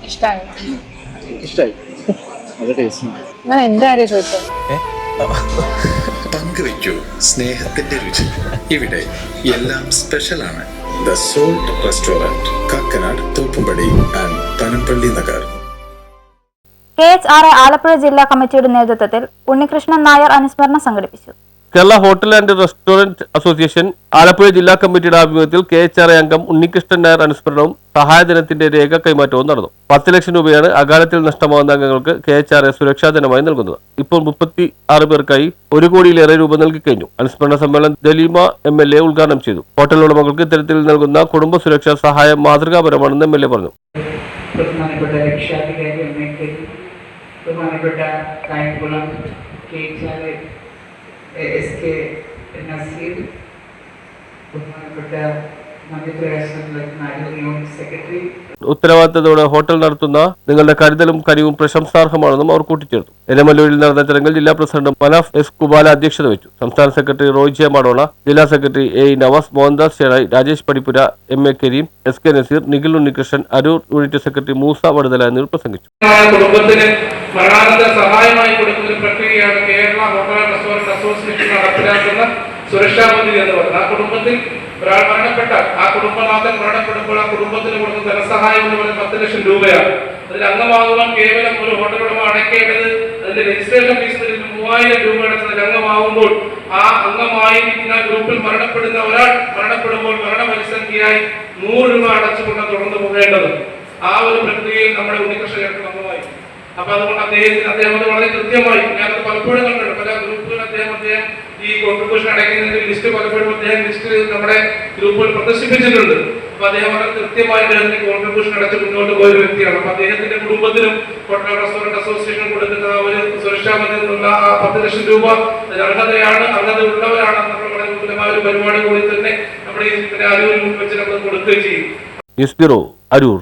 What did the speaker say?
ഇഷ്ടായി നല്ല ടേസ്റ്റ്. ഞാൻ എന്റെ കാര്യം ചോദിച്ചത് പങ്കുവയ്ക്കൂ സ്നേഹത്തിന്റെ രുചി. ഇവിടെ എല്ലാം സ്പെഷ്യലാണ്. The salt restaurant, Kakkanad, Thoppumpady and Panampilly Nagar. KHR Alappuzha ജില്ലാ കമ്മിറ്റിയുടെ നേതൃത്വത്തിൽ ഉണ്ണികൃഷ്ണൻ നായർ അനുസ്മരണം സംഘടിപ്പിച്ചു. Kerala hotel and restaurant association Alappuzha ജില്ലാ കമ്മിറ്റിയുടെ ആഭിമുഖ്യത്തിൽ KHR അംഗം ഉണ്ണികൃഷ്ണൻ നായർ അനുസ്മരണവും സഹായധനത്തിന്റെ രേഖ കൈമാറ്റവും നടന്നു. 10 ലക്ഷം രൂപയാണ് അകാലത്തിൽ നഷ്ടമാകുന്ന അംഗങ്ങൾക്ക് KHR സുരക്ഷാധനമായി നൽകുന്നത്. ഇപ്പോൾ 36 പേർക്കായി 1 കോടിയിലേറെ രൂപ നൽകി കഴിഞ്ഞു. അനുസ്മരണ സമ്മേളനം ദലീമ MLA ഉദ്ഘാടനം ചെയ്തു. ഹോട്ടൽ ഉടമകൾക്ക് ഇത്തരത്തിൽ നൽകുന്ന കുടുംബ സുരക്ഷാ സഹായം മാതൃകാപരമാണെന്ന് MLA പറഞ്ഞു. ബഹുമാനപ്പെട്ട രക്ഷാധികാരി ബഹുമാനപ്പെട്ട കായംകുളം KHR SK നസീർ, ബഹുമാനപ്പെട്ട സെക്രട്ടറി. ഉത്തരവാദിത്തത്തോടെ ഹോട്ടൽ നടത്തുന്ന നിങ്ങളുടെ കരുതലും കനിവും പ്രശംസാർഹമാണെന്നും അവർ കൂട്ടിച്ചേർത്തു. എരമല്ലൂരിൽ നടന്ന ചടങ്ങിൽ ജില്ലാ പ്രസിഡന്റ് മനാഫ് S. കുബാല അധ്യക്ഷത വഹിച്ചു. സംസ്ഥാന സെക്രട്ടറി റോയ് ജെ മാഡോള, ജില്ലാ secretary A. Navas, Mohandas Cherai, Rajesh Padippura, MA Kareem, SK Naseer, Nikhil Unnikrishnan, Aroor unit secretary Moosa Vaduthala എന്നിവർ പ്രസംഗിച്ചു. കുടുംബത്തിന് മരണാനന്തര സഹായമായി കൊടുക്കുന്ന പ്രക്രിയയാണ് Kerala hotel and restaurant association നടപ്പിലാക്കുന്ന സുരക്ഷാ പദ്ധതി എന്ന് പറയുന്നത്. ആ കുടുംബത്തിൽ ഒരാൾ മരണപ്പെട്ടാൽ ആ കുടുംബനാഥൻ മരണപ്പെടുമ്പോൾ ആ കുടുംബത്തിന് കൊടുക്കുന്ന ധനസഹായം എന്ന് പറയുന്നത് 10 ലക്ഷം രൂപയാണ്. അതിൽ അംഗമാകുവാൻ കേവലം ഒരു ഹോട്ടൽ ഉടമ അടയ്ക്കേണ്ടത് അതിന്റെ രജിസ്ട്രേഷൻ ഫീസ് 3000 രൂപ അടച്ചതിൽ അംഗമാകുമ്പോൾ ആ അംഗമായിരിക്കുന്ന ഗ്രൂപ്പിൽ മരണപ്പെടുന്ന ഒരാൾ മരണപ്പെടുമ്പോൾ മരണപരിസംഖ്യയായി 100 രൂപ അടച്ചുകൊണ്ട് തുടർന്നു പോകേണ്ടത്. ആ ഒരു പ്രക്രിയയിൽ നമ്മുടെ ഉണ്ണികൃഷ്ണൻ അംഗമായി. അപ്പൊ അതുകൊണ്ട് അദ്ദേഹം അത് വളരെ കൃത്യമായി, ഞാനത് പലപ്പോഴും കണ്ടിട്ടുണ്ട് പല ഗ്രൂപ്പുകൾ അദ്ദേഹം ഈ കോൺട്രിബ്യൂഷൻ അടയ്ക്കുന്നതിന്റെ ലിസ്റ്റ് പലപ്പോഴും അദ്ദേഹം ലിസ്റ്റ് നമ്മുടെ ഗ്രൂപ്പുകൾ പ്രദർശിപ്പിച്ചിട്ടുണ്ട്. അപ്പൊ അദ്ദേഹം വളരെ കൃത്യമായി അദ്ദേഹത്തിന് കോൺട്രിബ്യൂഷൻ അടച്ച് മുന്നോട്ട് പോയ ഒരു വ്യക്തിയാണ്. അപ്പൊ അദ്ദേഹത്തിന്റെ കുടുംബത്തിനും ഹോട്ടൽ റെസ്റ്റോറന്റ് അസോസിയേഷൻ കൊടുക്കുന്ന ഒരു സുരക്ഷാ പദ്ധതിയിലുള്ള 10 ലക്ഷം രൂപ അർഹതയാണ്, അർഹത ഉള്ളവരാണെന്നുള്ള വളരെ വിപുലമായ ഒരു പരിപാടി കൂടി തന്നെ നമ്മുടെ ഈ അരൂരിൽ വെച്ച് നമ്മൾ കൊടുക്കുകയും ചെയ്യും. News bureau, Aroor.